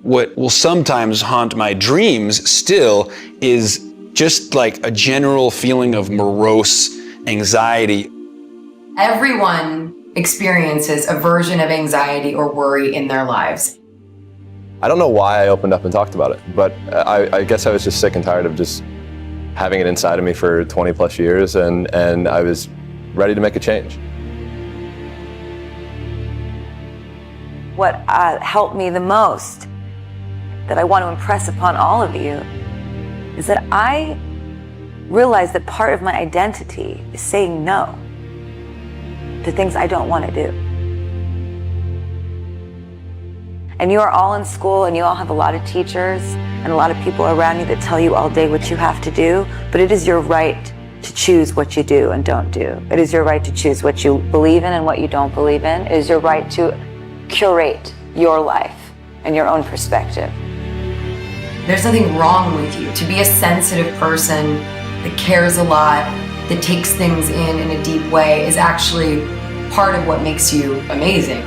What will sometimes haunt my dreams still is just like a general feeling of morose anxiety. Everyone experiences a version of anxiety or worry in their lives. I don't know why I opened up and talked about it, but I guess I was just sick and tired of just having it inside of me for 20 plus years, and I was ready to make a change. What helped me the most, that I want to impress upon all of you, is that I realized that part of my identity is saying no to things I don't want to do. And you are all in school and you all have a lot of teachers and a lot of people around you that tell you all day what you have to do, but it is your right to choose what you do and don't do. It is your right to choose what you believe in and what you don't believe in. It is your right to curate your life and your own perspective. There's nothing wrong with you. To be a sensitive person that cares a lot, that takes things in a deep way, is actually part of what makes you amazing.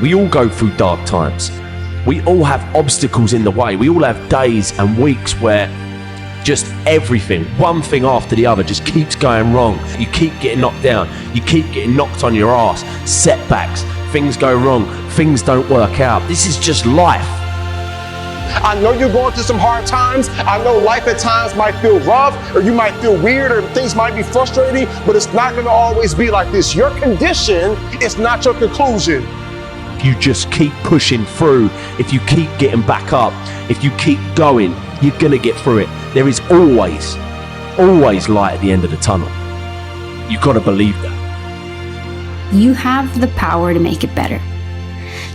We all go through dark times. We all have obstacles in the way. We all have days and weeks where just everything, one thing after the other, just keeps going wrong. You keep getting knocked down. You keep getting knocked on your ass. Setbacks, things go wrong, things don't work out. This is just life. I know you're going through some hard times. I know life at times might feel rough, or you might feel weird, or things might be frustrating, but it's not going to always be like this. Your condition is not your conclusion. You just keep pushing through. If you keep getting back up, if you keep going, you're going to get through it. There is always light at the end of the tunnel. You've got to believe that. You have the power to make it better.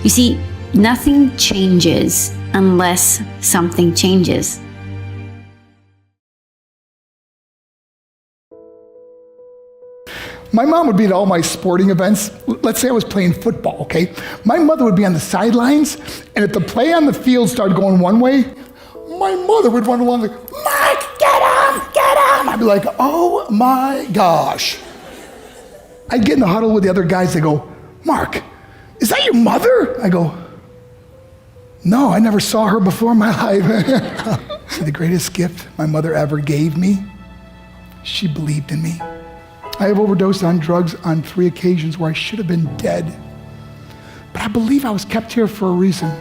You see, nothing changes unless something changes. My mom would be at all my sporting events. Let's say I was playing football, okay? My mother would be on the sidelines, and if the play on the field started going one way, my mother would run along like, Mark, get him, get him! I'd be like, oh my gosh. I'd get in the huddle with the other guys, they go, Mark, is that your mother? I go, no, I never saw her before in my life. The greatest gift my mother ever gave me, she believed in me. I have overdosed on drugs on 3 occasions where I should have been dead. But I believe I was kept here for a reason.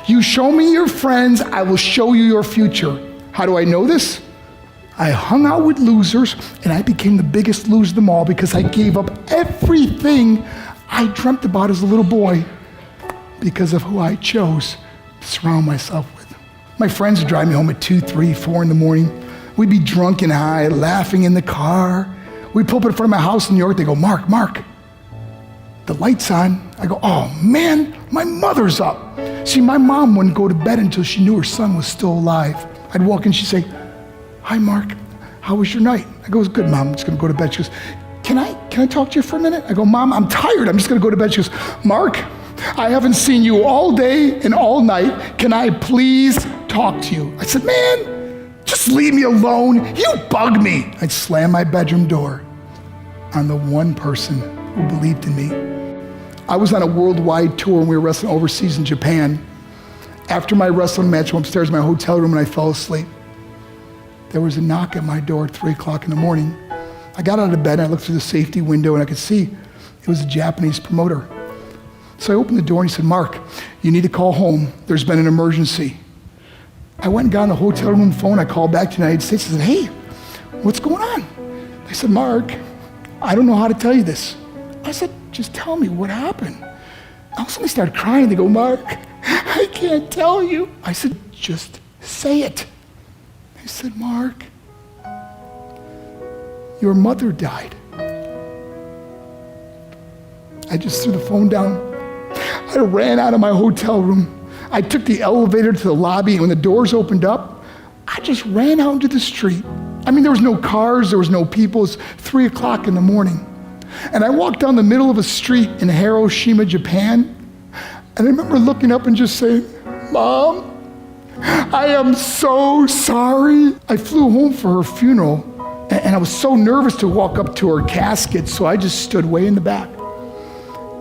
You show me your friends, I will show you your future. How do I know this? I hung out with losers, and I became the biggest loser of them all because I gave up everything I dreamt about as a little boy because of who I chose to surround myself with. My friends would drive me home at 2, 3, 4 in the morning. We'd be drunk and high, laughing in the car. We'd pull up in front of my house in New York. They go, Mark, the light's on. I go, oh man, my mother's up. See, my mom wouldn't go to bed until she knew her son was still alive. I'd walk in, she'd say, hi Mark, how was your night? I go, it was good, Mom, I'm just gonna go to bed. She goes, can I talk to you for a minute? I go, Mom, I'm tired, I'm just gonna go to bed. She goes, Mark, I haven't seen you all day and all night. Can I please talk to you? I said, man, just leave me alone. You bug me. I'd slam my bedroom door on the one person who believed in me. I was on a worldwide tour and we were wrestling overseas in Japan. After my wrestling match, I went upstairs to my hotel room and I fell asleep. There was a knock at my door at 3 o'clock in the morning. I got out of bed and I looked through the safety window and I could see it was a Japanese promoter. So I opened the door and he said, Mark, you need to call home. There's been an emergency. I went and got on the hotel room phone. I called back to the United States and said, hey, what's going on? They said, Mark, I don't know how to tell you this. I said, just tell me what happened. All of a sudden they started crying. They go, Mark, I can't tell you. I said, just say it. They said, Mark, your mother died. I just threw the phone down. I ran out of my hotel room. I took the elevator to the lobby, and when the doors opened up, I just ran out into the street. I mean, there was no cars, there was no people. It was 3 o'clock in the morning. And I walked down the middle of a street in Hiroshima, Japan, and I remember looking up and just saying, Mom, I am so sorry. I flew home for her funeral, and I was so nervous to walk up to her casket, so I just stood way in the back.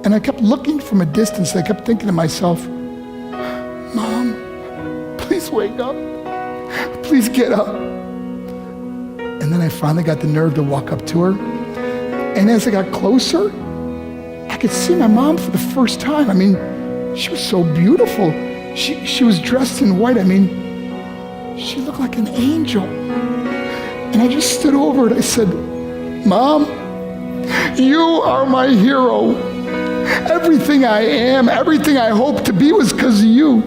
And I kept looking from a distance, and I kept thinking to myself, Mom, wake up. Please get up. And then I finally got the nerve to walk up to her. And as I got closer, I could see my mom for the first time. I mean, she was so beautiful. She was dressed in white. I mean, she looked like an angel. And I just stood over her and I said, Mom, you are my hero. Everything I am, everything I hope to be was because of you.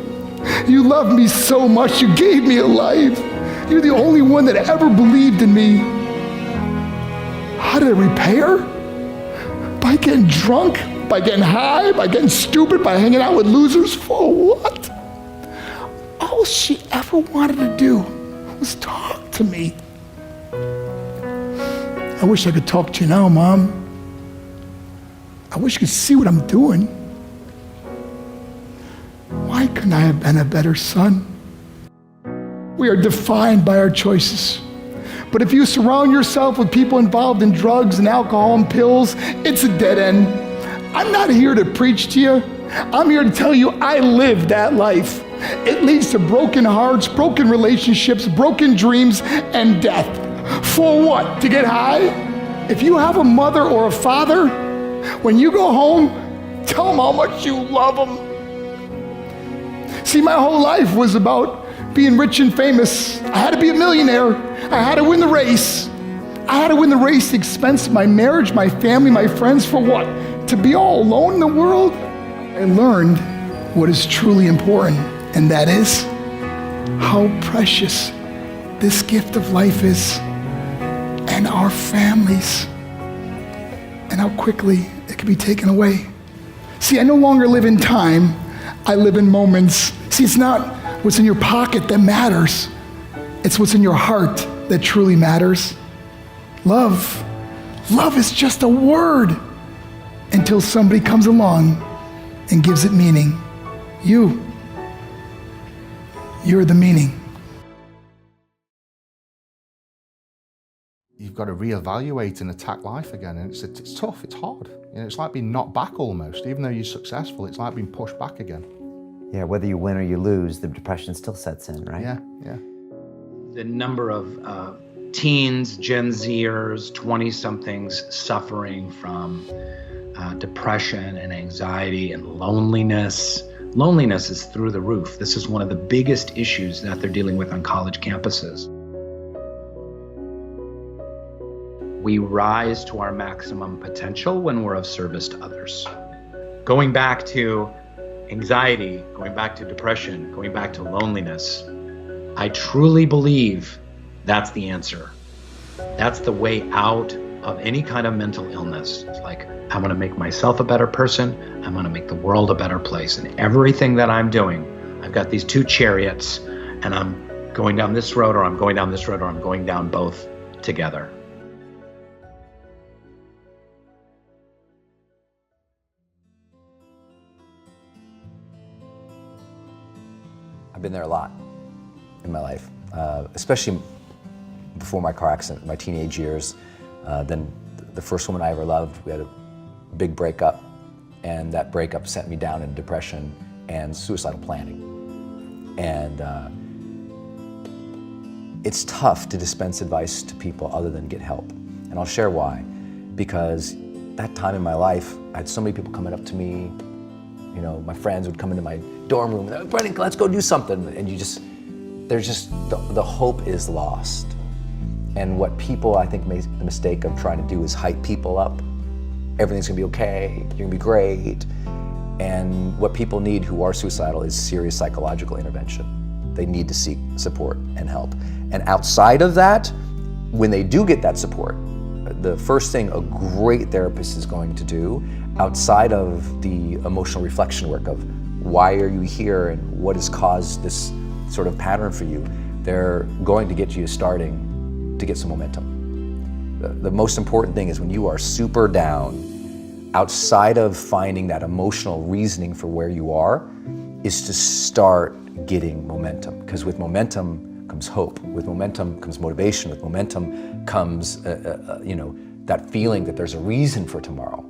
You loved me so much, you gave me a life. You're the only one that ever believed in me. How did I repay her? By getting drunk, by getting high, by getting stupid, by hanging out with losers? For what? All she ever wanted to do was talk to me. I wish I could talk to you now, Mom. I wish you could see what I'm doing. Why couldn't I have been a better son? We are defined by our choices. But if you surround yourself with people involved in drugs and alcohol and pills, it's a dead end. I'm not here to preach to you. I'm here to tell you I lived that life. It leads to broken hearts, broken relationships, broken dreams, and death. For what? To get high? If you have a mother or a father, when you go home, tell them how much you love them. See, my whole life was about being rich and famous. I had to be a millionaire. I had to win the race. I had to win the race at the expense of my marriage, my family, my friends. For what? To be all alone in the world? I learned what is truly important, and that is how precious this gift of life is, and our families, and how quickly it can be taken away. See, I no longer live in time, I live in moments. See, it's not what's in your pocket that matters. It's what's in your heart that truly matters. Love. Love is just a word until somebody comes along and gives it meaning. You're the meaning. You've got to reevaluate and attack life again, and it's tough, it's hard. You know, it's like being knocked back almost. Even though you're successful, it's like being pushed back again. Yeah, whether you win or you lose, the depression still sets in, right? Yeah, yeah. The number of teens, Gen Zers, 20-somethings suffering from depression and anxiety and loneliness. Loneliness is through the roof. This is one of the biggest issues that they're dealing with on college campuses. We rise to our maximum potential when we're of service to others. Going back to anxiety, going back to depression, going back to loneliness, I truly believe that's the answer. That's the way out of any kind of mental illness. It's like, I'm gonna make myself a better person, I'm gonna make the world a better place. And everything that I'm doing, I've got these two chariots, and I'm going down this road, or I'm going down this road, or I'm going down both together. I've been there a lot in my life, especially before my car accident, my teenage years. Then the first woman I ever loved, we had a big breakup, and that breakup sent me down in depression and suicidal planning. And it's tough to dispense advice to people other than get help. And I'll share why. Because that time in my life, I had so many people coming up to me. You know, my friends would come into my dorm room and, Brendon, let's go do something. And the hope is lost. And what people, I think, make the mistake of trying to do is hype people up. Everything's gonna be okay, you're gonna be great. And what people need who are suicidal is serious psychological intervention. They need to seek support and help. And outside of that, when they do get that support, the first thing a great therapist is going to do, outside of the emotional reflection work of why are you here and what has caused this sort of pattern for you, they're going to get you starting to get some momentum. The most important thing is when you are super down, outside of finding that emotional reasoning for where you are, is to start getting momentum. Because with momentum comes hope. With momentum comes motivation. With momentum comes that feeling that there's a reason for tomorrow.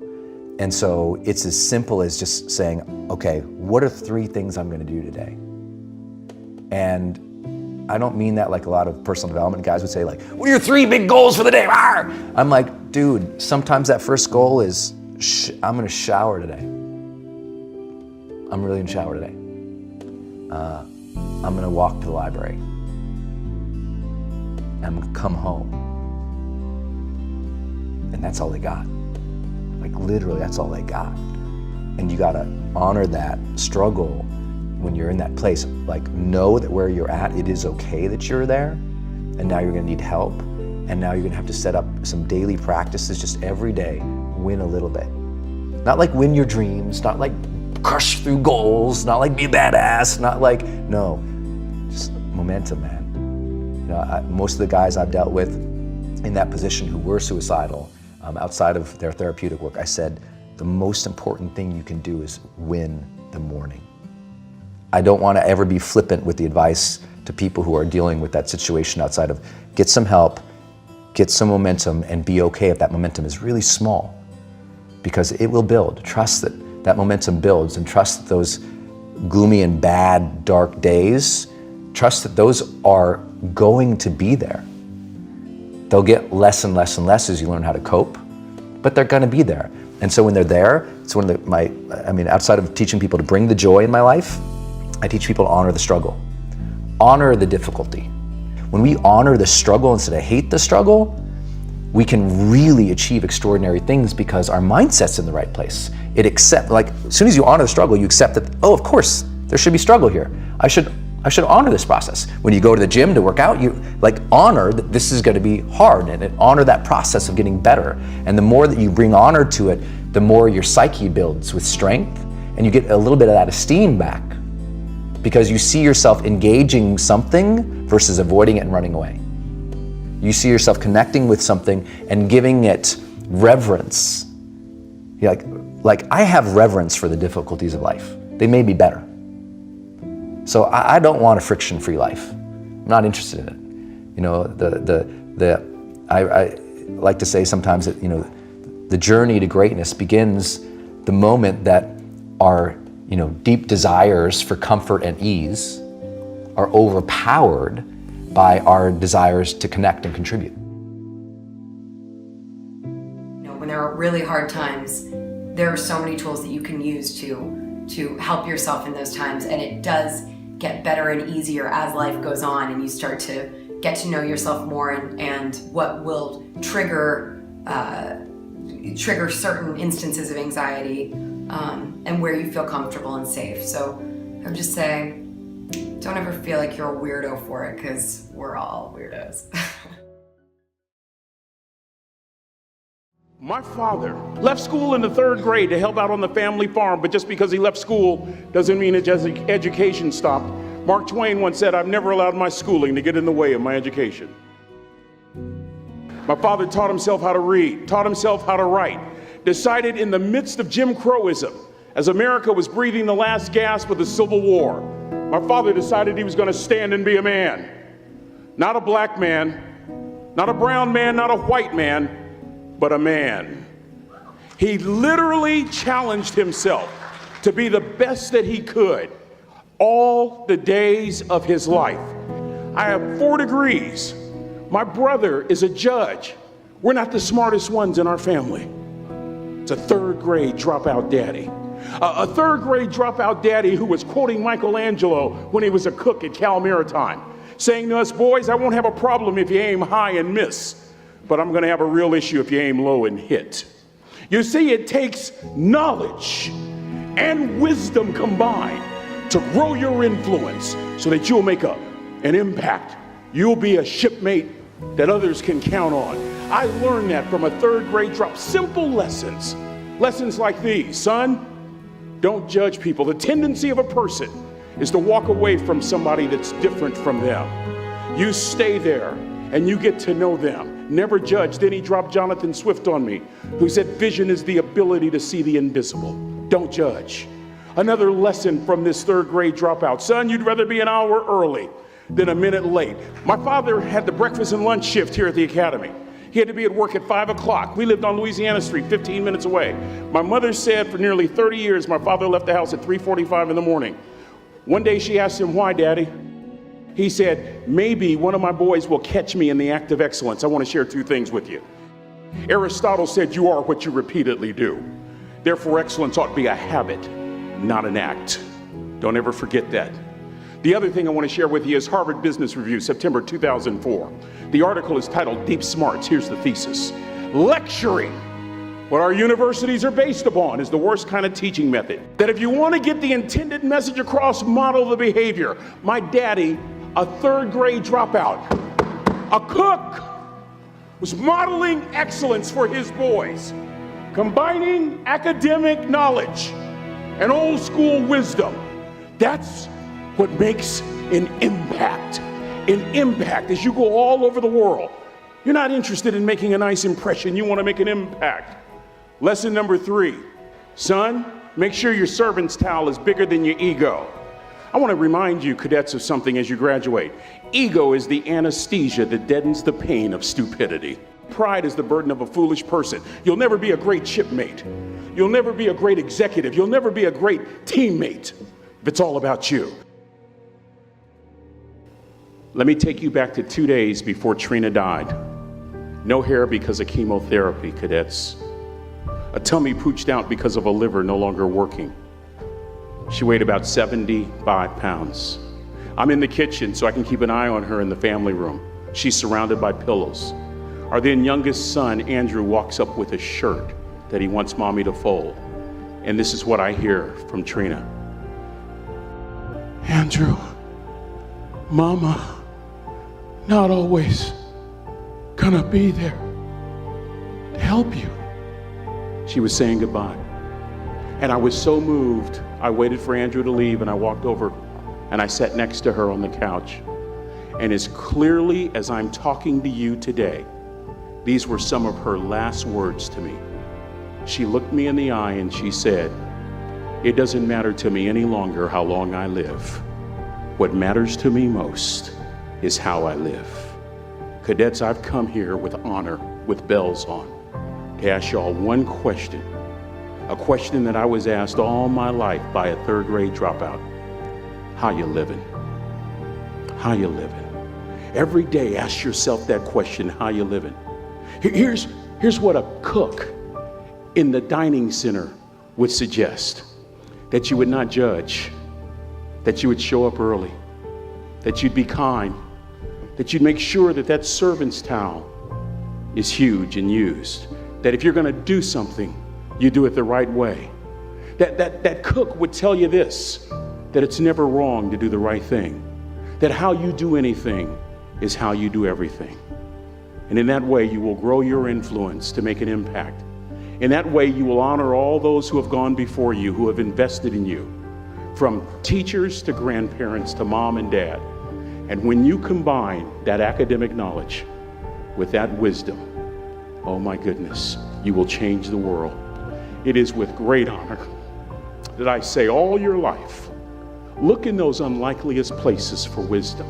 And so it's as simple as just saying, okay, what are 3 things I'm gonna do today? And I don't mean that like a lot of personal development guys would say, like, what are your 3 big goals for the day? Arr! I'm like, dude, sometimes that first goal is, I'm gonna shower today. I'm really gonna shower today. I'm gonna walk to the library. I'm gonna come home. And that's all they got. Like literally, that's all they got. And you gotta honor that struggle when you're in that place. Like, know that where you're at, it is okay that you're there, and now you're gonna need help, and now you're gonna have to set up some daily practices just every day, win a little bit. Not like win your dreams, not like crush through goals, not like be a badass, not like, no, just momentum, man. You know, most of the guys I've dealt with in that position who were suicidal, outside of their therapeutic work, I said, the most important thing you can do is win the morning. I don't want to ever be flippant with the advice to people who are dealing with that situation outside of get some help, get some momentum, and be okay if that momentum is really small, because it will build. Trust that that momentum builds, and trust that those gloomy and bad, dark days, trust that those are going to be there. They'll get less and less and less as you learn how to cope, but they're gonna be there. And so when they're there, it's one of outside of teaching people to bring the joy in my life, I teach people to honor the struggle. Honor the difficulty. When we honor the struggle instead of hate the struggle, we can really achieve extraordinary things because our mindset's in the right place. It accepts, like, as soon as you honor the struggle, you accept that, oh, of course, there should be struggle here. I should honor this process. When you go to the gym to work out, you honor that this is gonna be hard, and honor that process of getting better. And the more that you bring honor to it, the more your psyche builds with strength, and you get a little bit of that esteem back because you see yourself engaging something versus avoiding it and running away. You see yourself connecting with something and giving it reverence. You're like I have reverence for the difficulties of life. They may be better. So I don't want a friction-free life. I'm not interested in it. You know, I like to say sometimes that, you know, the journey to greatness begins the moment that our, you know, deep desires for comfort and ease are overpowered by our desires to connect and contribute. You know, when there are really hard times, there are so many tools that you can use to help yourself in those times, and it does get better and easier as life goes on and you start to get to know yourself more and what will trigger certain instances of anxiety and where you feel comfortable and safe. So I would just say, don't ever feel like you're a weirdo for it, because we're all weirdos. My father left school in the 3rd grade to help out on the family farm, but just because he left school doesn't mean his education stopped. Mark Twain once said, I've never allowed my schooling to get in the way of my education. My father taught himself how to read, taught himself how to write, decided in the midst of Jim Crowism, as America was breathing the last gasp of the Civil War, my father decided he was going to stand and be a man. Not a black man, not a brown man, not a white man, but a man. He literally challenged himself to be the best that he could all the days of his life. I have 4 degrees. My brother is a judge. We're not the smartest ones in our family. It's a 3rd grade dropout daddy. A 3rd grade dropout daddy who was quoting Michelangelo when he was a cook at Cal Maritime, saying to us, boys, I won't have a problem if you aim high and miss, but I'm gonna have a real issue if you aim low and hit. You see, it takes knowledge and wisdom combined to grow your influence so that you'll make an impact. You'll be a shipmate that others can count on. I learned that from a 3rd grade drop. Simple lessons. Lessons like these. Son, don't judge people. The tendency of a person is to walk away from somebody that's different from them. You stay there and you get to know them. Never judge. Then he dropped Jonathan Swift on me, who said vision is the ability to see the invisible. Don't judge. Another lesson from this 3rd grade dropout. Son, you'd rather be an hour early than a minute late. My father had the breakfast and lunch shift here at the academy. He had to be at work at 5 o'clock. We lived on Louisiana Street, 15 minutes away. My mother said for nearly 30 years, my father left the house at 3:45 in the morning. One day she asked him, why, Daddy? He said, maybe one of my boys will catch me in the act of excellence. I want to share two things with you. Aristotle said, you are what you repeatedly do. Therefore, excellence ought to be a habit, not an act. Don't ever forget that. The other thing I want to share with you is Harvard Business Review, September 2004. The article is titled Deep Smarts. Here's the thesis. Lecturing, what our universities are based upon, is the worst kind of teaching method. That if you want to get the intended message across, model the behavior. My daddy, a third grade dropout, a cook, was modeling excellence for his boys, combining academic knowledge and old school wisdom. That's what makes an impact. An impact as you go all over the world. You're not interested in making a nice impression, you want to make an impact. Lesson number 3, son, make sure your servant's towel is bigger than your ego. I want to remind you, cadets, of something as you graduate. Ego is the anesthesia that deadens the pain of stupidity. Pride is the burden of a foolish person. You'll never be a great shipmate. You'll never be a great executive. You'll never be a great teammate if it's all about you. Let me take you back to 2 days before Trina died. No hair because of chemotherapy, cadets. A tummy pooched out because of a liver no longer working. She weighed about 75 pounds. I'm in the kitchen so I can keep an eye on her in the family room. She's surrounded by pillows. Our then youngest son, Andrew, walks up with a shirt that he wants mommy to fold. And this is what I hear from Trina. Andrew, mama, not always gonna be there to help you. She was saying goodbye. And I was so moved, I waited for Andrew to leave and I walked over and I sat next to her on the couch. And as clearly as I'm talking to you today, these were some of her last words to me. She looked me in the eye and she said, it doesn't matter to me any longer how long I live. What matters to me most is how I live. Cadets, I've come here with honor, with bells on, to ask y'all one question. A question that I was asked all my life by a third grade dropout. How you living? How you living? Every day ask yourself that question, how you living? Here's what a cook in the dining center would suggest. That you would not judge, that you would show up early, that you'd be kind, that you'd make sure that that servant's towel is huge and used, that if you're gonna do something, you do it the right way. That cook would tell you this, that it's never wrong to do the right thing, that how you do anything is how you do everything. And in that way, you will grow your influence to make an impact. In that way, you will honor all those who have gone before you, who have invested in you, from teachers to grandparents to mom and dad. And when you combine that academic knowledge with that wisdom, oh my goodness, you will change the world. It is with great honor that I say all your life, look in those unlikeliest places for wisdom.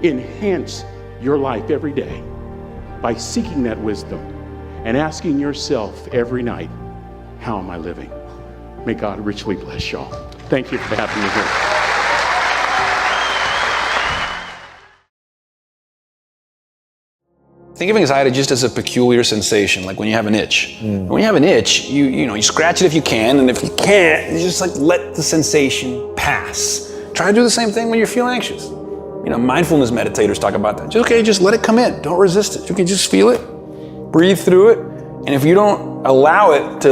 Enhance your life every day by seeking that wisdom and asking yourself every night, how am I living? May God richly bless y'all. Thank you for having me here. Think of anxiety just as a peculiar sensation, like when you have an itch. When you have an itch, you scratch it if you can, and if you can't, you just like let the sensation pass. Try to do the same thing when you feel anxious. Mindfulness meditators talk about that. Just let it come in. Don't resist it. You can just feel it, breathe through it, and if you don't allow it to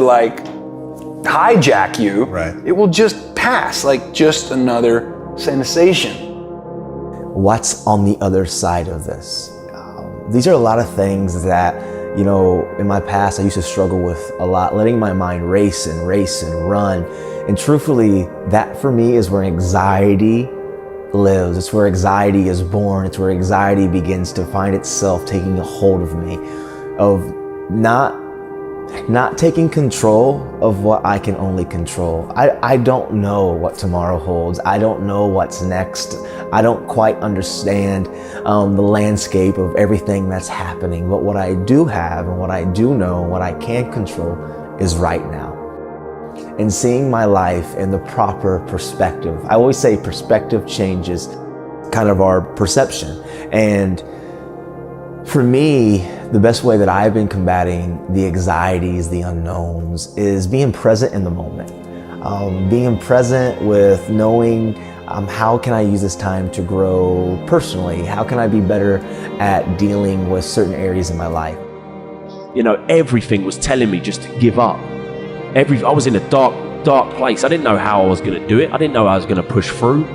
hijack you, it will just pass like just another sensation. What's on the other side of this? These are a lot of things that, in my past I used to struggle with a lot, letting my mind race and run. And truthfully, that for me is where anxiety lives. It's where anxiety is born. It's where anxiety begins to find itself taking a hold of me, of not taking control of what I can only control. I don't know what tomorrow holds. I don't know what's next. I don't quite understand the landscape of everything that's happening. But what I do have and what I do know and what I can control is right now. And seeing my life in the proper perspective. I always say perspective changes kind of our perception. And for me, the best way that I've been combating the anxieties, the unknowns, is being present in the moment. Being present with knowing how can I use this time to grow personally? How can I be better at dealing with certain areas in my life? You know, everything was telling me just to give up. I was in a dark place. I didn't know how I was going to do it. I didn't know I was going to push through.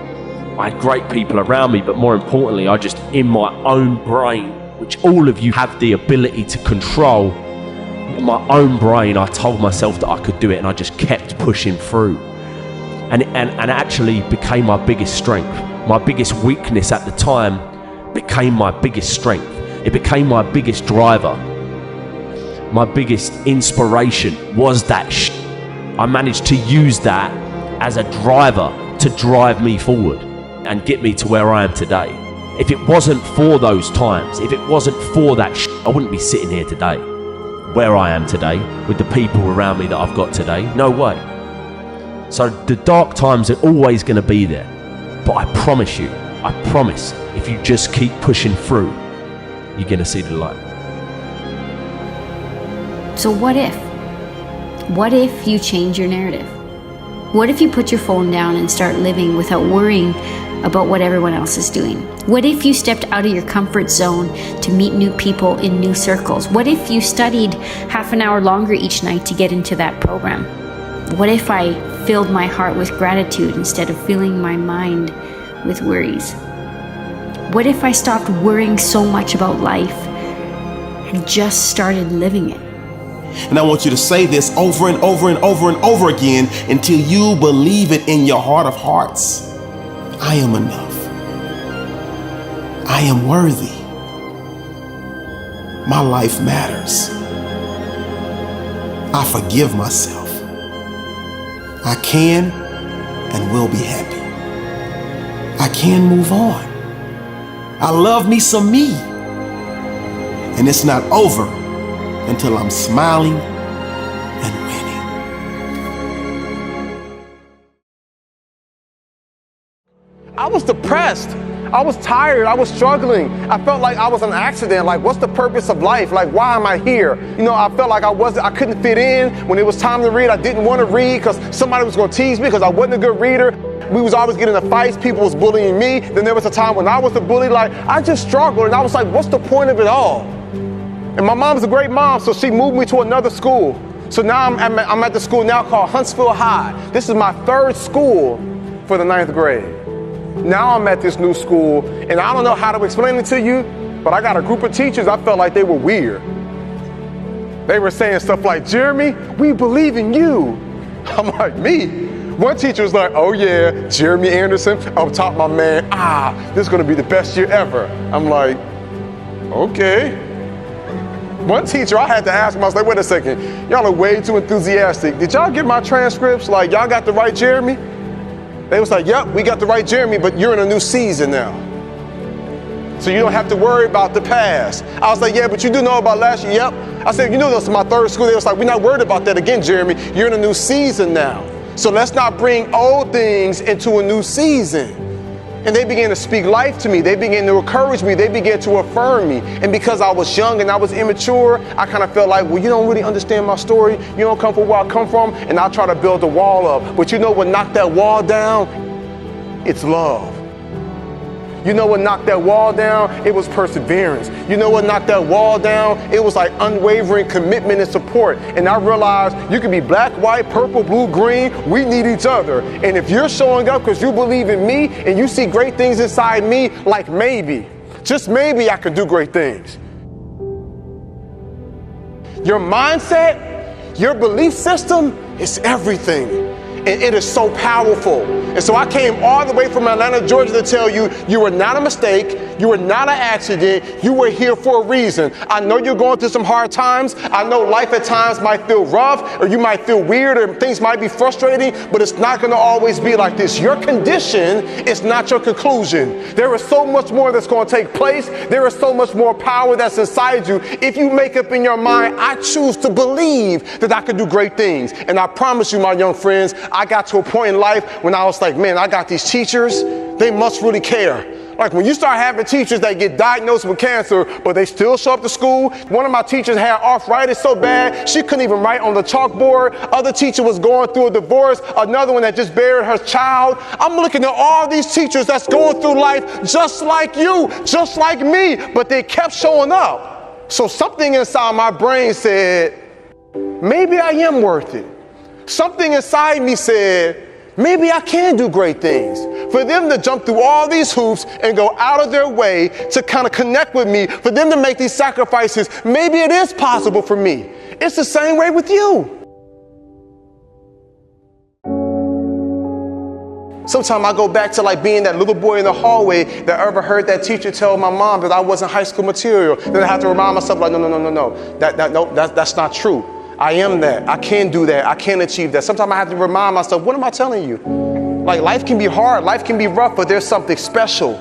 I had great people around me, but more importantly, I just, in my own brain, which all of you have the ability to control, in my own brain, I told myself that I could do it, and I just kept pushing through. And actually became my biggest strength. My biggest weakness at the time became my biggest strength. It became my biggest driver. My biggest inspiration was that I managed to use that as a driver to drive me forward and get me to where I am today. If it wasn't for those times, if it wasn't for that I wouldn't be sitting here today, where I am today, with the people around me that I've got today. No way. So the dark times are always going to be there. But I promise, if you just keep pushing through, you're going to see the light. So what if? What if you change your narrative? What if you put your phone down and start living without worrying about what everyone else is doing? What if you stepped out of your comfort zone to meet new people in new circles? What if you studied half an hour longer each night to get into that program? What if I filled my heart with gratitude instead of filling my mind with worries? What if I stopped worrying so much about life and just started living it? And I want you to say this over and over and over and over again until you believe it in your heart of hearts. I am enough. I am worthy. My life matters. I forgive myself. I can and will be happy. I can move on. I love me some me. And it's not over until I'm smiling and winning. I was depressed. I was tired. I was struggling. I felt like I was an accident. Like, what's the purpose of life? Like, why am I here? You know, I felt like I couldn't fit in. When it was time to read, I didn't want to read because somebody was going to tease me because I wasn't a good reader. We was always getting into fights. People was bullying me. Then there was a time when I was the bully. Like, I just struggled. And I was like, what's the point of it all? And my mom's a great mom, so she moved me to another school. So now I'm at the school now called Huntsville High. This is my third school for the 9th grade. Now I'm at this new school, and I don't know how to explain it to you, but I got a group of teachers, I felt like they were weird. They were saying stuff like, Jeremy, we believe in you. I'm like, me? One teacher was like, oh yeah, Jeremy Anderson, up top my man, this is gonna be the best year ever. I'm like, okay. One teacher, I had to ask him, I was like, wait a second, y'all are way too enthusiastic. Did y'all get my transcripts? Like, y'all got the right Jeremy? They was like, yep, we got the right Jeremy, but you're in a new season now. So you don't have to worry about the past. I was like, yeah, but you do know about last year. Yep. I said, you know this is my third school. They was like, we're not worried about that again, Jeremy. You're in a new season now. So let's not bring old things into a new season. And they began to speak life to me. They began to encourage me. They began to affirm me. And because I was young and I was immature, I kind of felt like, well, you don't really understand my story. You don't come from where I come from. And I try to build a wall up. But you know what knocked that wall down? It's love. You know what knocked that wall down? It was perseverance. You know what knocked that wall down? It was like unwavering commitment and support. And I realized you can be black, white, purple, blue, green. We need each other. And if you're showing up because you believe in me and you see great things inside me, like maybe, just maybe I can do great things. Your mindset, your belief system is everything. And it is so powerful. And so I came all the way from Atlanta, Georgia to tell you, you were not a mistake. You were not an accident. You were here for a reason. I know you're going through some hard times. I know life at times might feel rough, or you might feel weird, or things might be frustrating, but it's not going to always be like this. Your condition is not your conclusion. There is so much more that's going to take place. There is so much more power that's inside you. If you make up in your mind, I choose to believe that I can do great things. And I promise you, my young friends, I got to a point in life when I was like, man, I got these teachers. They must really care. Like when you start having teachers that get diagnosed with cancer, but they still show up to school. One of my teachers had arthritis so bad, she couldn't even write on the chalkboard. Other teacher was going through a divorce. Another one that just buried her child. I'm looking at all these teachers that's going through life just like you, just like me, but they kept showing up. So something inside my brain said, maybe I am worth it. Something inside me said, maybe I can do great things. For them to jump through all these hoops and go out of their way to kind of connect with me, for them to make these sacrifices, maybe it is possible for me. It's the same way with you. Sometimes I go back to like being that little boy in the hallway that ever heard that teacher tell my mom that I wasn't high school material. Then I have to remind myself like, no. That's not true. I am that. I can do that. I can achieve that. Sometimes I have to remind myself, what am I telling you? Like life can be hard, life can be rough, but there's something special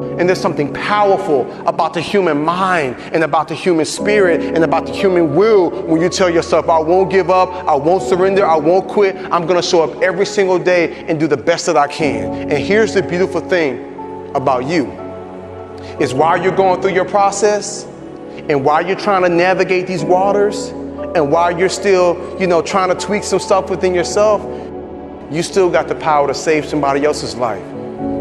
and there's something powerful about the human mind and about the human spirit and about the human will when you tell yourself, I won't give up, I won't surrender, I won't quit. I'm gonna show up every single day and do the best that I can. And here's the beautiful thing about you, is while you're going through your process and while you're trying to navigate these waters and while you're still, trying to tweak some stuff within yourself, you still got the power to save somebody else's life.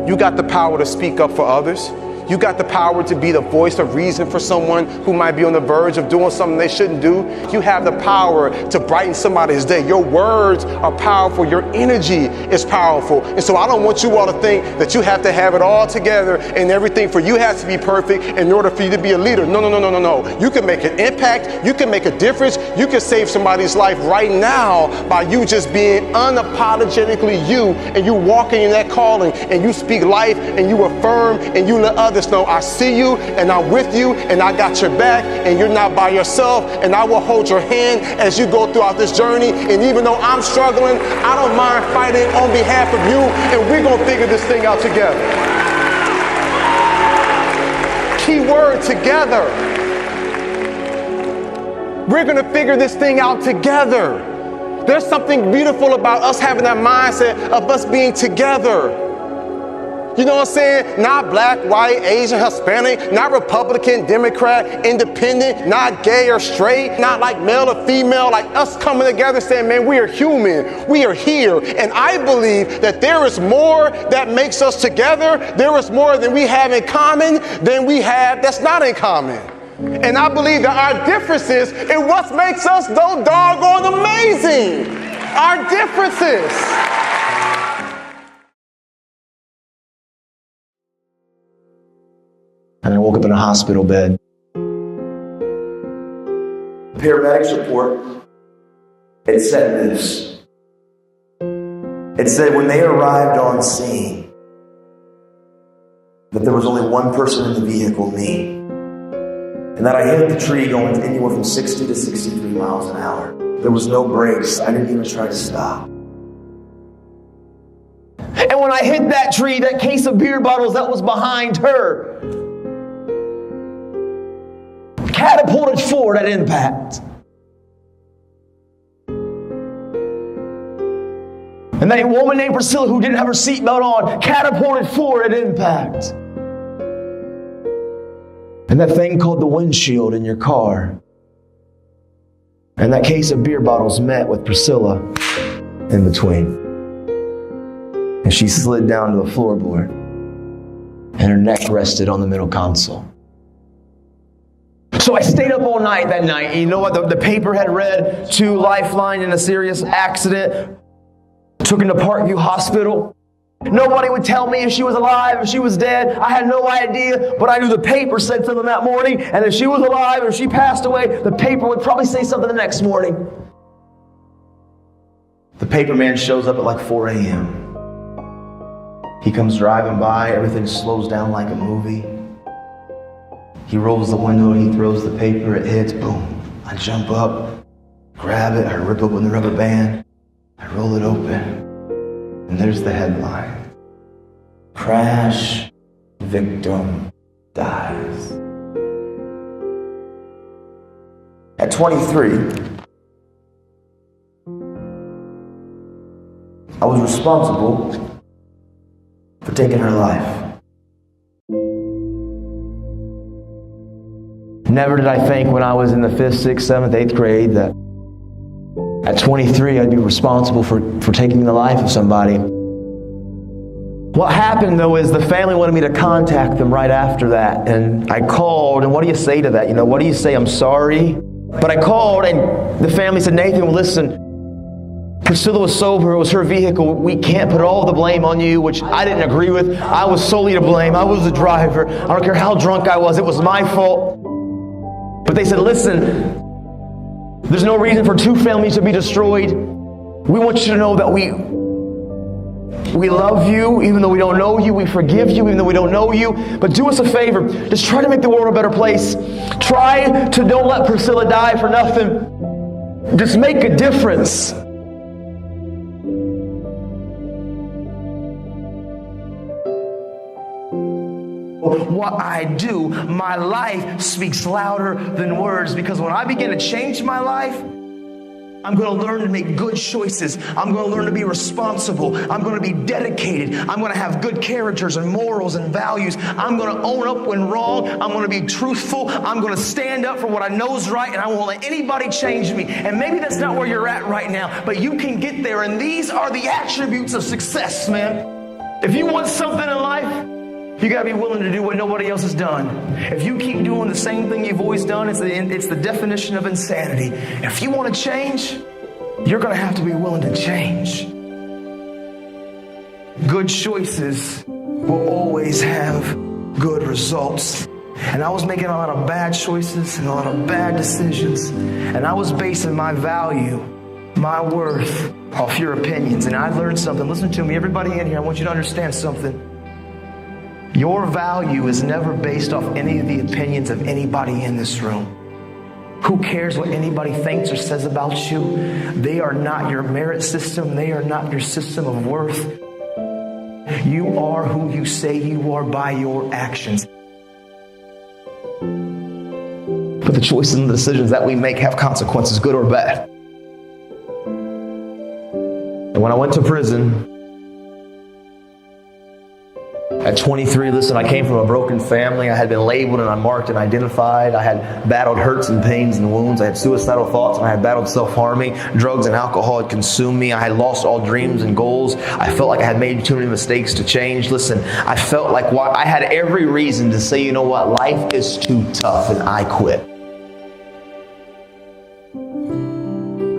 You got the power to speak up for others. You got the power to be the voice of reason for someone who might be on the verge of doing something they shouldn't do. You have the power to brighten somebody's day. Your words are powerful. Your energy is powerful. And so I don't want you all to think that you have to have it all together and everything for you has to be perfect in order for you to be a leader. No. You can make an impact. You can make a difference. You can save somebody's life right now by you just being unapologetically you, and you walking in that calling and you speak life and you affirm and you let others know, I see you and I'm with you and I got your back and you're not by yourself, and I will hold your hand as you go throughout this journey. And even though I'm struggling, I don't mind fighting on behalf of you, and we're gonna figure this thing out together. Key word, together. We're gonna figure this thing out together. There's something beautiful about us having that mindset of us being together. You know what I'm saying? Not black, white, Asian, Hispanic, not Republican, Democrat, independent, not gay or straight, not like male or female, like us coming together saying, man, we are human, we are here. And I believe that there is more that makes us together. There is more than we have in common than we have that's not in common. And I believe that our differences is what makes us so doggone amazing. Our differences. And I woke up in a hospital bed. The paramedics report, it said this. It said when they arrived on scene, that there was only one person in the vehicle, me. And that I hit the tree going anywhere from 60 to 63 miles an hour. There was no brakes. I didn't even try to stop. And when I hit that tree, that case of beer bottles that was behind her catapulted forward at impact. And that woman named Priscilla, who didn't have her seatbelt on, catapulted forward at impact. And that thing called the windshield in your car, and that case of beer bottles met with Priscilla in between. And she slid down to the floorboard, and her neck rested on the middle console. So I stayed up all night that night. And you know what? The paper had read 2 lifeline in a serious accident. Took her to Parkview Hospital. Nobody would tell me if she was alive, if she was dead. I had no idea, but I knew the paper said something that morning. And if she was alive, or if she passed away, the paper would probably say something the next morning. The paper man shows up at like 4 a.m. He comes driving by. Everything slows down like a movie. He rolls the window and he throws the paper, it hits, boom. I jump up, grab it, I rip open the rubber band, I roll it open, and there's the headline. Crash, victim dies. At 23, I was responsible for taking her life. Never did I think when I was in the 5th, 6th, 7th, 8th grade that at 23 I'd be responsible for taking the life of somebody. What happened though is the family wanted me to contact them right after that, and I called, and what do you say to that? You know, what do you say? I'm sorry? But I called and the family said, Nathan, well, listen, Priscilla was sober, it was her vehicle, we can't put all the blame on you, which I didn't agree with. I was solely to blame, I was the driver, I don't care how drunk I was, it was my fault. But they said, listen, there's no reason for 2 families to be destroyed. We want you to know that we love you, even though we don't know you. We forgive you, even though we don't know you. But do us a favor. Just try to make the world a better place. Try to don't let Priscilla die for nothing. Just make a difference. What I do, my life speaks louder than words, because when I begin to change my life, I'm going to learn to make good choices. I'm going to learn to be responsible. I'm going to be dedicated. I'm going to have good characters and morals and values. I'm going to own up when wrong. I'm going to be truthful. I'm going to stand up for what I know is right, and I won't let anybody change me. And maybe that's not where you're at right now, but you can get there, and these are the attributes of success, man. If you want something in life, you gotta be willing to do what nobody else has done. If you keep doing the same thing you've always done, it's the definition of insanity. If you want to change, you're gonna have to be willing to change. Good choices will always have good results. And I was making a lot of bad choices and a lot of bad decisions. And I was basing my value, my worth, off your opinions. And I learned something. Listen to me, everybody in here, I want you to understand something. Your value is never based off any of the opinions of anybody in this room. Who cares what anybody thinks or says about you? They are not your merit system. They are not your system of worth. You are who you say you are by your actions. But the choices and the decisions that we make have consequences, good or bad. And when I went to prison, at 23, listen, I came from a broken family. I had been labeled and unmarked and identified. I had battled hurts and pains and wounds. I had suicidal thoughts, and I had battled self-harming. Drugs and alcohol had consumed me. I had lost all dreams and goals. I felt like I had made too many mistakes to change. Listen, I felt like I had every reason to say, you know what, life is too tough, and I quit.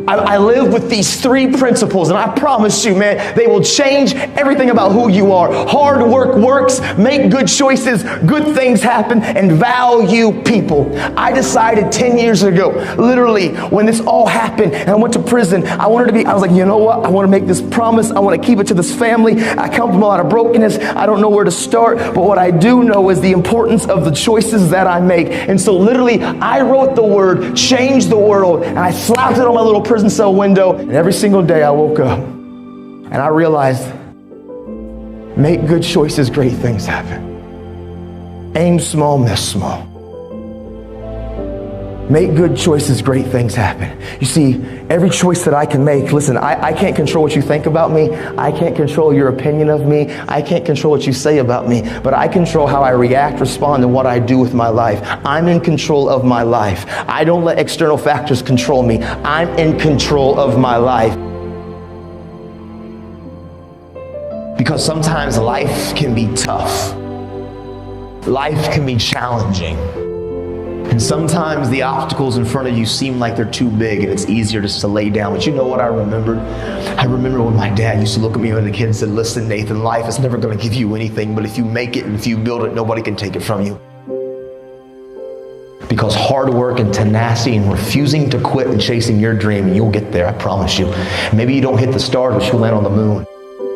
I live with these 3 principles, and I promise you, man, they will change everything about who you are. Hard work works, make good choices, good things happen, and value people. I decided 10 years ago, literally, when this all happened, and I went to prison, I was like, you know what? I want to make this promise. I want to keep it to this family. I come from a lot of brokenness. I don't know where to start, but what I do know is the importance of the choices that I make. And so literally, I wrote the word, change the world, and I slapped it on my little prison cell window, and every single day I woke up and I realized, make good choices, great things happen. Aim small, miss small. Make good choices, great things happen. You see, every choice that I can make, listen, I can't control what you think about me. I can't control your opinion of me. I can't control what you say about me, but I control how I react, respond, and what I do with my life. I'm in control of my life. I don't let external factors control me. I'm in control of my life. Because sometimes life can be tough. Life can be challenging. And sometimes the obstacles in front of you seem like they're too big, and it's easier just to lay down. But you know what I remembered? I remember when my dad used to look at me when a kid and said, listen, Nathan, life is never going to give you anything, but if you make it and if you build it, nobody can take it from you. Because hard work and tenacity and refusing to quit and chasing your dream, and you'll get there, I promise you. Maybe you don't hit the stars, but you'll land on the moon.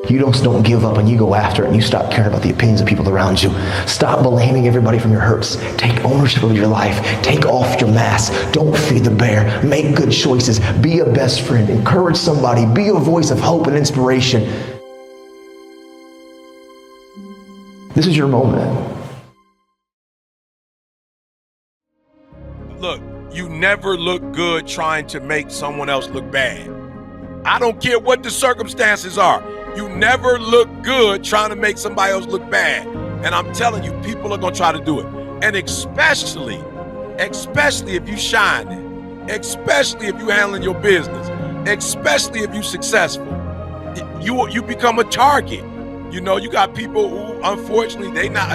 You don't give up, and you go after it, and you stop caring about the opinions of people around you. Stop blaming everybody from your hurts. Take ownership of your life. Take off your mask. Don't feed the bear. Make good choices. Be a best friend. Encourage somebody. Be a voice of hope and inspiration. This is your moment. Look, you never look good trying to make someone else look bad. I don't care what the circumstances are. You never look good trying to make somebody else look bad. And I'm telling you, people are going to try to do it. And especially especially if you shining, especially if you handling your business, especially if you successful. You become a target. You know, you got people who, unfortunately, they're not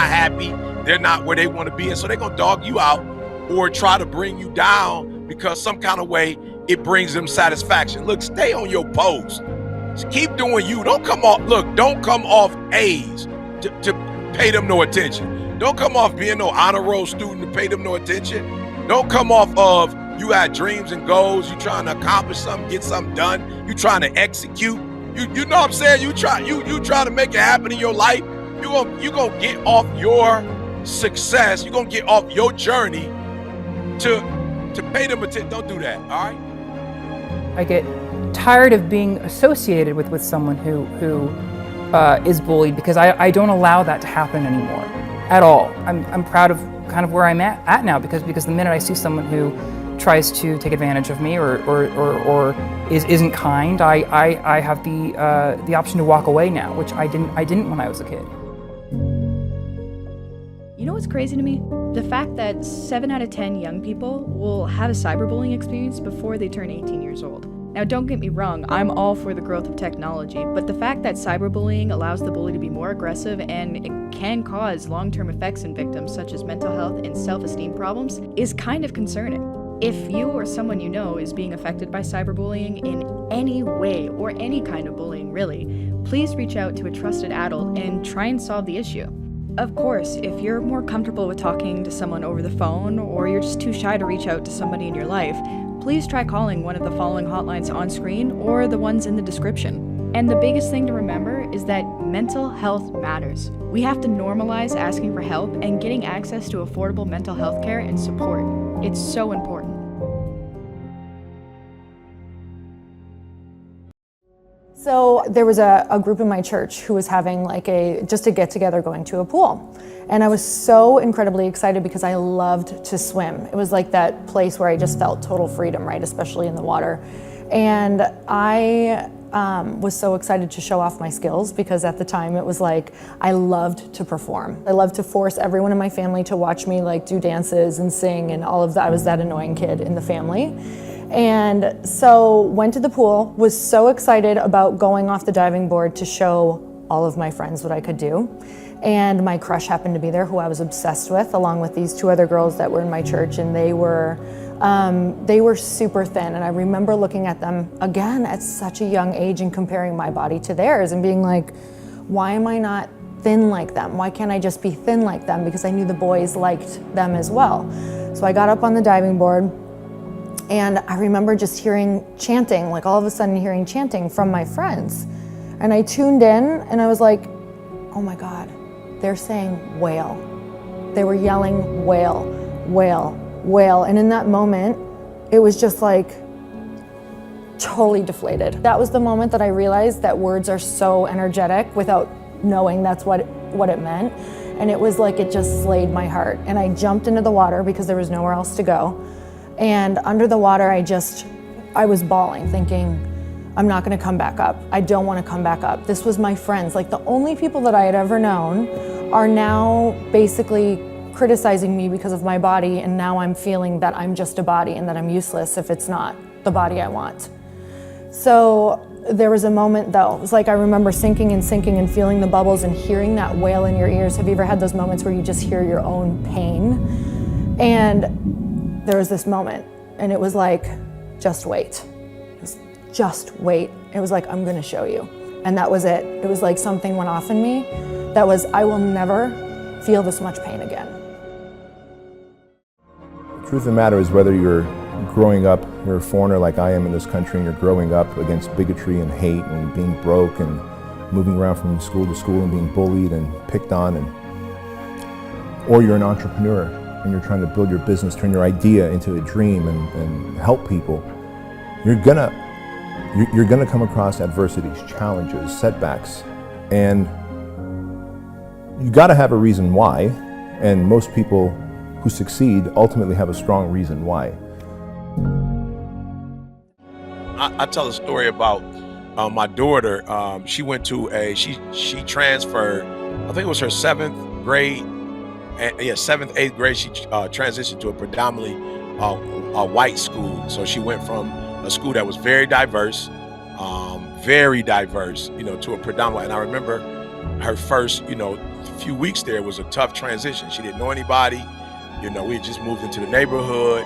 happy. They're not where they want to be. And so they're going to dog you out or try to bring you down because some kind of way it brings them satisfaction. Look, stay on your post. Just keep doing you. Don't come off A's to pay them no attention. Don't come off being no honor roll student to pay them no attention. Don't come off of you had dreams and goals. You trying to accomplish something, get something done. You trying to execute. You know what I'm saying? You trying to make it happen in your life. You gonna get off your success. You gonna get off your journey to pay them attention. Don't do that. All right. I get tired of being associated with someone who is bullied because I don't allow that to happen anymore at all. I'm proud of kind of where I'm at now because the minute I see someone who tries to take advantage of me or isn't kind, I have the option to walk away now, which I didn't when I was a kid. You know what's crazy to me? The fact that 7 out of 10 young people will have a cyberbullying experience before they turn 18 years old. Now, don't get me wrong, I'm all for the growth of technology, but the fact that cyberbullying allows the bully to be more aggressive and it can cause long-term effects in victims such as mental health and self-esteem problems is kind of concerning. If you or someone you know is being affected by cyberbullying in any way or any kind of bullying really, please reach out to a trusted adult and try and solve the issue. Of course, if you're more comfortable with talking to someone over the phone or you're just too shy to reach out to somebody in your life, please try calling one of the following hotlines on screen or the ones in the description. And the biggest thing to remember is that mental health matters. We have to normalize asking for help and getting access to affordable mental health care and support. It's so important. So there was a group in my church who was having just a get together going to a pool. And I was so incredibly excited because I loved to swim. It was like that place where I just felt total freedom, right? Especially in the water. And I was so excited to show off my skills because at the time it was like I loved to perform. I loved to force everyone in my family to watch me do dances and sing and all of that. I was that annoying kid in the family. And so went to the pool, was so excited about going off the diving board to show all of my friends what I could do. And my crush happened to be there, who I was obsessed with, along with these 2 other girls that were in my church, and they were super thin. And I remember looking at them again at such a young age and comparing my body to theirs and being like, why am I not thin like them? Why can't I just be thin like them? Because I knew the boys liked them as well. So I got up on the diving board, and I remember just hearing chanting, all of a sudden hearing chanting from my friends. And I tuned in and I was like, oh my God, they're saying whale. They were yelling whale, whale, whale. And in that moment, it was just totally deflated. That was the moment that I realized that words are so energetic without knowing that's what it meant. And it was like it just slayed my heart. And I jumped into the water because there was nowhere else to go. And under the water, I was bawling, thinking, I'm not gonna come back up. I don't wanna come back up. This was my friends. The only people that I had ever known are now basically criticizing me because of my body, and now I'm feeling that I'm just a body and that I'm useless if it's not the body I want. So there was a moment though, it was I remember sinking and feeling the bubbles and hearing that wail in your ears. Have you ever had those moments where you just hear your own pain? And there was this moment, and it was just wait. Just wait. It was I'm gonna show you. And that was it. It was something went off in me that was, I will never feel this much pain again. The truth of the matter is, whether you're growing up, you're a foreigner like I am in this country, and you're growing up against bigotry and hate and being broke and moving around from school to school and being bullied and picked on, or you're an entrepreneur and you're trying to build your business, turn your idea into a dream and help people, you're gonna come across adversities, challenges, setbacks, and you gotta have a reason why, and most people who succeed ultimately have a strong reason why. I tell a story about my daughter. She went to she transferred, I think it was her 7th grade And yeah, 7th, 8th grade, she transitioned to a predominantly white school. So she went from a school that was very diverse, to a predominant. And I remember her first, few weeks there was a tough transition. She didn't know anybody. We had just moved into the neighborhood.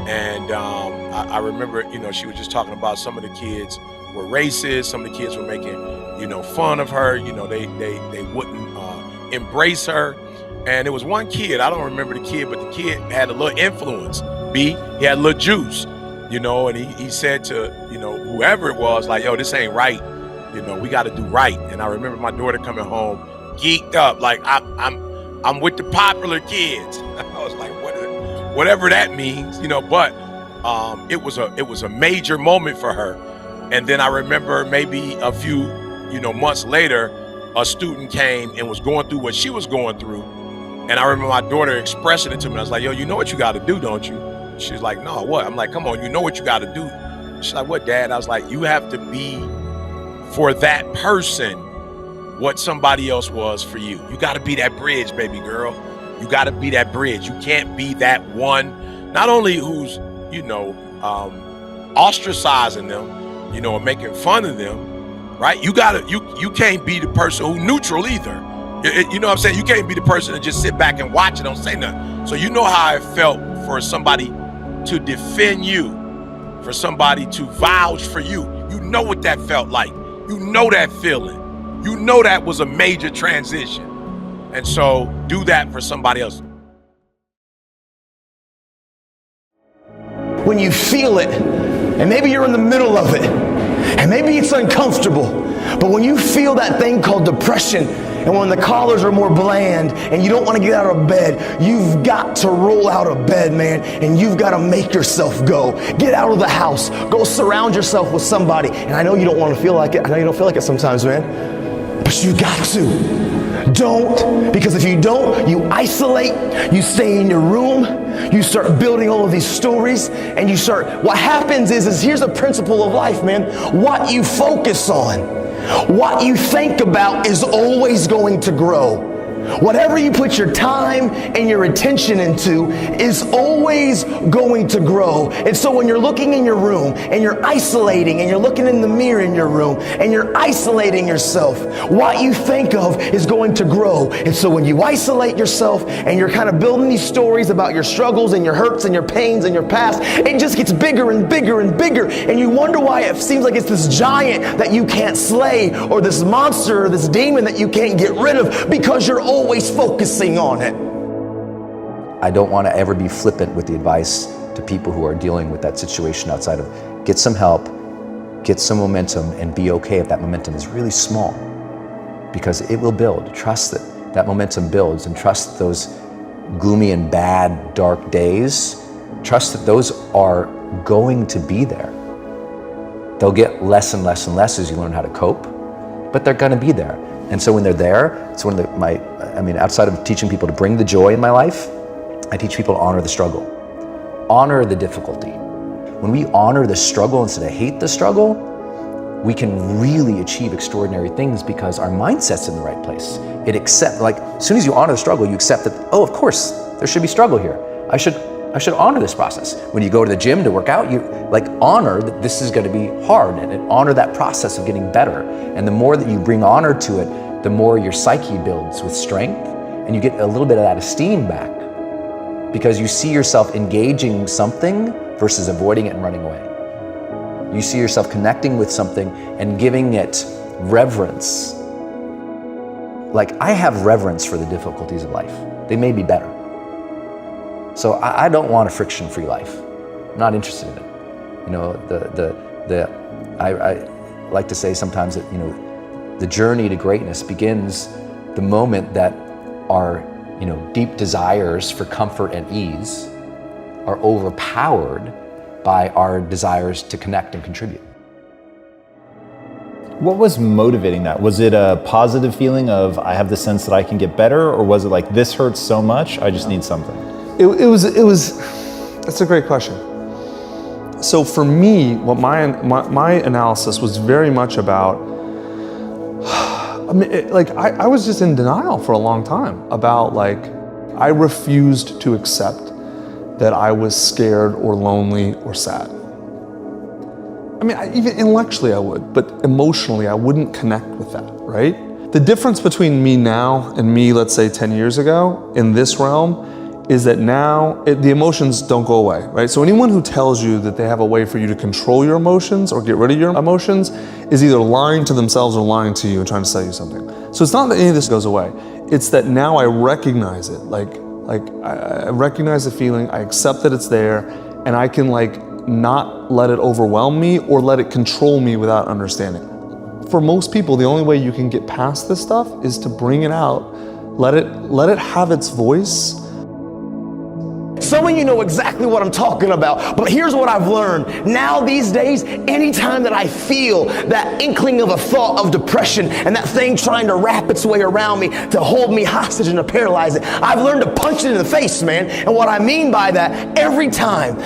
And I remember, she was just talking about some of the kids were racist. Some of the kids were making, fun of her. They wouldn't embrace her. And there was one kid, I don't remember the kid, but the kid had a little influence. He had a little juice, and he said to, whoever it was, like, yo, this ain't right. We got to do right. And I remember my daughter coming home geeked up, like I'm with the popular kids. I was like, whatever that means, but it was a major moment for her. And then I remember maybe a few, months later, a student came and was going through what she was going through. And I remember my daughter expressing it to me. I was like, yo, you know what you got to do, don't you? She's like, no, what? I'm like, come on, you know what you got to do. She's like, what, Dad? I was like, you have to be for that person what somebody else was for you. You got to be that bridge, baby girl. You got to be that bridge. You can't be that one, not only who's, ostracizing them, or making fun of them, right? You can't be the person who neutral either. You know what I'm saying? You can't be the person that just sit back and watch it, don't say nothing. So you know how it felt for somebody to defend you, for somebody to vouch for you. You know what that felt like. You know that feeling. You know that was a major transition. And so do that for somebody else. When you feel it, and maybe you're in the middle of it, and maybe it's uncomfortable, but when you feel that thing called depression, and when the collars are more bland and you don't want to get out of bed, you've got to roll out of bed, man, and you've got to make yourself go. Get out of the house. Go surround yourself with somebody. And I know you don't want to feel like it. I know you don't feel like it sometimes, man, but you got to. Don't, because if you don't, you isolate, you stay in your room, you start building all of these stories, and what happens is here's a principle of life, man. What you focus on, what you think about is always going to grow. Whatever you put your time and your attention into is always going to grow. And so when you're looking in your room and you're isolating and you're looking in the mirror in your room and you're isolating yourself, what you think of is going to grow. And so when you isolate yourself and you're kind of building these stories about your struggles and your hurts and your pains and your past, it just gets bigger and bigger and bigger. And you wonder why it seems like it's this giant that you can't slay, or this monster or this demon that you can't get rid of, because you're always focusing on it. I don't want to ever be flippant with the advice to people who are dealing with that situation outside of get some help, get some momentum, and be okay if that momentum is really small, because it will build. Trust that momentum builds, and trust those gloomy and bad, dark days. Trust that those are going to be there. They'll get less and less and less as you learn how to cope, but they're going to be there. And so when they're there, it's one of outside of teaching people to bring the joy in my life, I teach people to honor the struggle, honor the difficulty. When we honor the struggle instead of hate the struggle, we can really achieve extraordinary things, because our mindset's in the right place. As soon as you honor the struggle, you accept that, oh, of course, there should be struggle here. I should honor this process. When you go to the gym to work out, you honor that this is going to be hard, and honor that process of getting better. And the more that you bring honor to it, the more your psyche builds with strength, and you get a little bit of that esteem back, because you see yourself engaging something versus avoiding it and running away. You see yourself connecting with something and giving it reverence. Like, I have reverence for the difficulties of life. They may be better. So I don't want a friction-free life. I'm not interested in it. I like to say sometimes that, the journey to greatness begins the moment that our, deep desires for comfort and ease are overpowered by our desires to connect and contribute. What was motivating that? Was it a positive feeling of, I have the sense that I can get better, or was it like, this hurts so much, I just need something? It was. That's a great question. So for me, what my analysis was very much about. I was just in denial for a long time about I refused to accept that I was scared or lonely or sad. I mean, even intellectually I would, but emotionally I wouldn't connect with that, right? The difference between me now and me, let's say 10 years ago in this realm is that now the emotions don't go away, right? So anyone who tells you that they have a way for you to control your emotions or get rid of your emotions is either lying to themselves or lying to you and trying to sell you something. So it's not that any of this goes away. It's that now I recognize it. Like I recognize the feeling, I accept that it's there, and I can not let it overwhelm me or let it control me without understanding. For most people, the only way you can get past this stuff is to bring it out, let it have its voice. Some of you know exactly what I'm talking about, but here's what I've learned. Now these days, anytime that I feel that inkling of a thought of depression and that thing trying to wrap its way around me to hold me hostage and to paralyze it, I've learned to punch it in the face, man. And what I mean by that, every time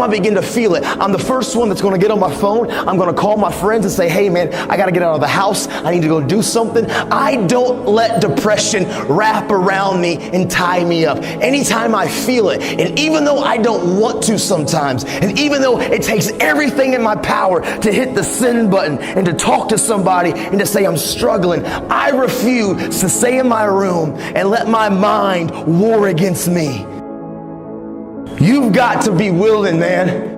I begin to feel it, I'm the first one that's gonna get on my phone. I'm gonna call my friends and say, hey man, I gotta get out of the house. I need to go do something. I don't let depression wrap around me and tie me up. Anytime I feel it, and even though I don't want to sometimes, and even though it takes everything in my power to hit the send button and to talk to somebody and to say I'm struggling, I refuse to stay in my room and let my mind war against me. You've got to be willing, man.